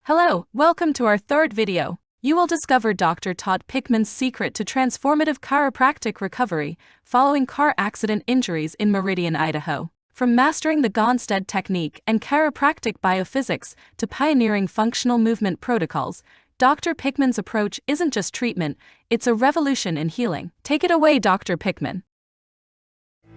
Hello, welcome to our third video. You will discover Dr. Todd Pickman's secret to transformative chiropractic recovery following car accident injuries in Meridian, Idaho. From mastering the Gonstead technique and chiropractic biophysics to pioneering functional movement protocols, Dr. Pickman's approach isn't just treatment, it's a revolution in healing. Take it away, Dr. Pickman.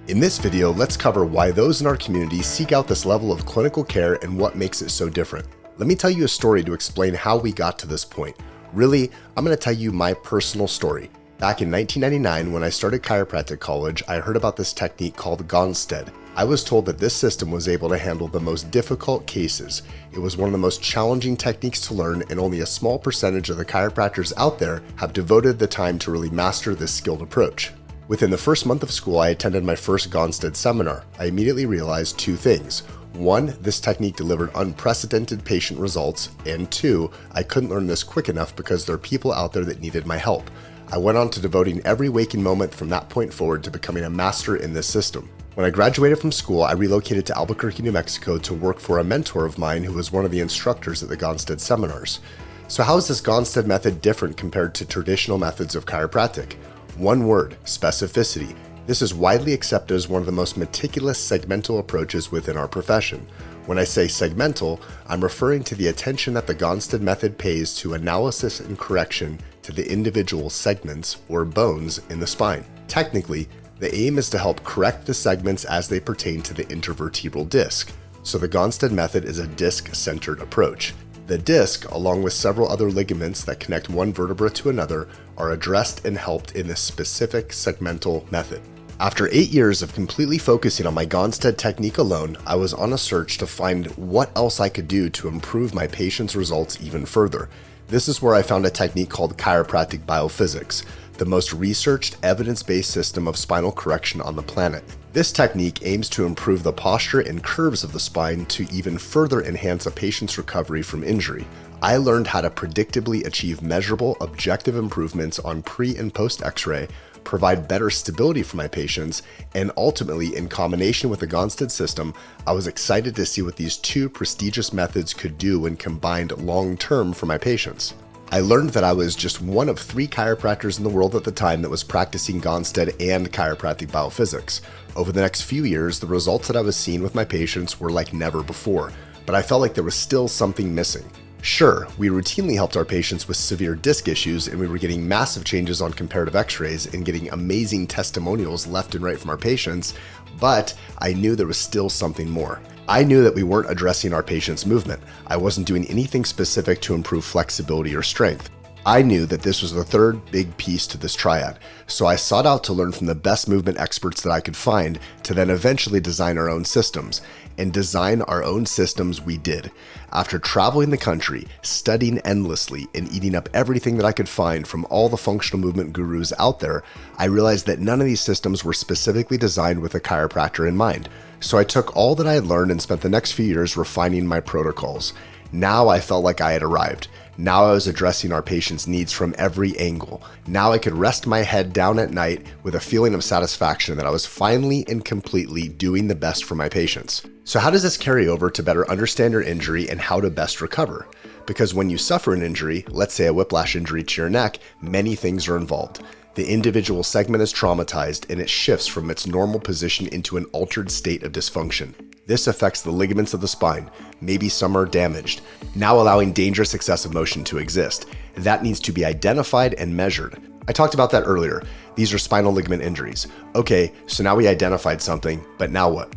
In this video, let's cover why those in our community seek out this level of clinical care and what makes it so different. Let me tell you a story to explain how we got to this point. Really, I'm going to tell you my personal story. Back in 1999, when I started chiropractic college, I heard about this technique called Gonstead. I was told that this system was able to handle the most difficult cases. It was one of the most challenging techniques to learn, and only a small percentage of the chiropractors out there have devoted the time to really master this skilled approach. Within the first month of school, I attended my first Gonstead seminar. I immediately realized two things. One, this technique delivered unprecedented patient results, and two, I couldn't learn this quick enough because there are people out there that needed my help. I went on to devoting every waking moment from that point forward to becoming a master in this system. When I graduated from school, I relocated to Albuquerque, New Mexico to work for a mentor of mine who was one of the instructors at the Gonstead seminars. So how is this Gonstead method different compared to traditional methods of chiropractic? One word, specificity. This is widely accepted as one of the most meticulous segmental approaches within our profession. When I say segmental, I'm referring to the attention that the Gonstead method pays to analysis and correction to the individual segments or bones in the spine. Technically, the aim is to help correct the segments as they pertain to the intervertebral disc. So the Gonstead method is a disc-centered approach. The disc, along with several other ligaments that connect one vertebra to another, are addressed and helped in this specific segmental method. After 8 years of completely focusing on my Gonstead technique alone, I was on a search to find what else I could do to improve my patients' results even further. This is where I found a technique called chiropractic biophysics, the most researched, evidence-based system of spinal correction on the planet. This technique aims to improve the posture and curves of the spine to even further enhance a patient's recovery from injury. I learned how to predictably achieve measurable, objective improvements on pre- and post-X-ray, provide better stability for my patients, and ultimately, in combination with the Gonstead system, I was excited to see what these two prestigious methods could do when combined long-term for my patients. I learned that I was just one of 3 chiropractors in the world at the time that was practicing Gonstead and chiropractic biophysics. Over the next few years, the results that I was seeing with my patients were like never before, but I felt like there was still something missing. Sure, we routinely helped our patients with severe disc issues, and we were getting massive changes on comparative x-rays and getting amazing testimonials left and right from our patients, but I knew there was still something more. I knew that we weren't addressing our patients' movement. I wasn't doing anything specific to improve flexibility or strength. I knew that this was the third big piece to this triad, so I sought out to learn from the best movement experts that I could find to then eventually design our own systems. And design our own systems we did. After traveling the country, studying endlessly, and eating up everything that I could find from all the functional movement gurus out there, I realized that none of these systems were specifically designed with a chiropractor in mind. So I took all that I had learned and spent the next few years refining my protocols. Now I felt like I had arrived. Now I was addressing our patients' needs from every angle. Now I could rest my head down at night with a feeling of satisfaction that I was finally and completely doing the best for my patients. So how does this carry over to better understand your injury and how to best recover? Because when you suffer an injury, let's say a whiplash injury to your neck, many things are involved. The individual segment is traumatized and it shifts from its normal position into an altered state of dysfunction. This affects the ligaments of the spine. Maybe some are damaged, now allowing dangerous excessive motion to exist. That needs to be identified and measured. I talked about that earlier. These are spinal ligament injuries. Okay, so now we identified something, but now what?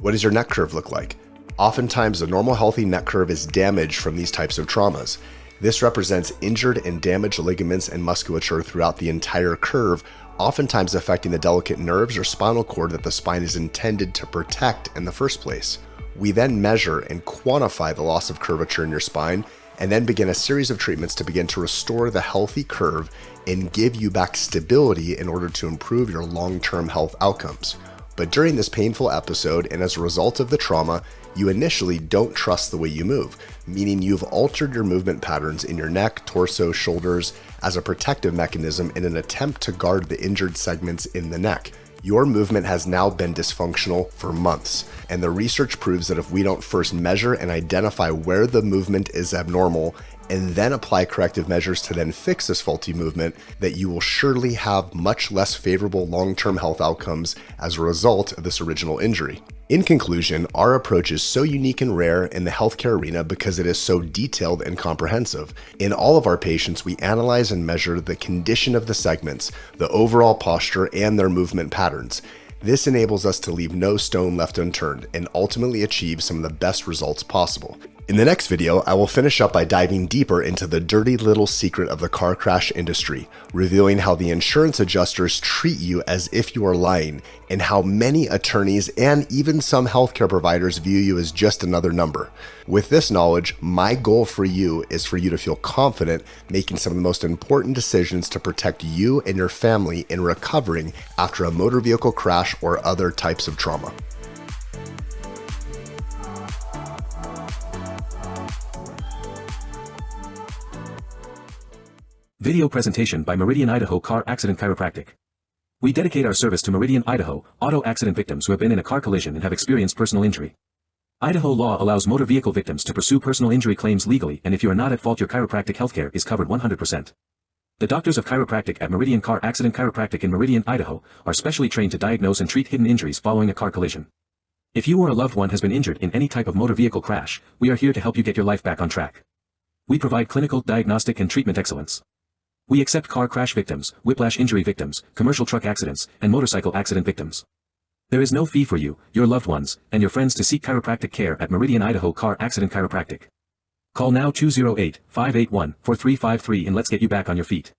What does your neck curve look like? Oftentimes, the normal healthy neck curve is damaged from these types of traumas. This represents injured and damaged ligaments and musculature throughout the entire curve, oftentimes affecting the delicate nerves or spinal cord that the spine is intended to protect in the first place. We then measure and quantify the loss of curvature in your spine, and then begin a series of treatments to begin to restore the healthy curve and give you back stability in order to improve your long-term health outcomes. But during this painful episode, and as a result of the trauma, you initially don't trust the way you move, meaning you've altered your movement patterns in your neck, torso, shoulders as a protective mechanism in an attempt to guard the injured segments in the neck. Your movement has now been dysfunctional for months, and the research proves that if we don't first measure and identify where the movement is abnormal, and then apply corrective measures to then fix this faulty movement, that you will surely have much less favorable long-term health outcomes as a result of this original injury. In conclusion, our approach is so unique and rare in the healthcare arena because it is so detailed and comprehensive. In all of our patients, we analyze and measure the condition of the segments, the overall posture, and their movement patterns. This enables us to leave no stone left unturned and ultimately achieve some of the best results possible. In the next video, I will finish up by diving deeper into the dirty little secret of the car crash industry, revealing how the insurance adjusters treat you as if you are lying, and how many attorneys and even some healthcare providers view you as just another number. With this knowledge, my goal for you is for you to feel confident making some of the most important decisions to protect you and your family in recovering after a motor vehicle crash or other types of trauma. Video presentation by Meridian, Idaho Car Accident Chiropractic. We dedicate our service to Meridian, Idaho, auto accident victims who have been in a car collision and have experienced personal injury. Idaho law allows motor vehicle victims to pursue personal injury claims legally, and if you are not at fault, your chiropractic healthcare is covered 100%. The doctors of chiropractic at Meridian Car Accident Chiropractic in Meridian, Idaho, are specially trained to diagnose and treat hidden injuries following a car collision. If you or a loved one has been injured in any type of motor vehicle crash, we are here to help you get your life back on track. We provide clinical, diagnostic, and treatment excellence. We accept car crash victims, whiplash injury victims, commercial truck accidents, and motorcycle accident victims. There is no fee for you, your loved ones, and your friends to seek chiropractic care at Meridian, Idaho Car Accident Chiropractic. Call now 208-581-4353 and let's get you back on your feet.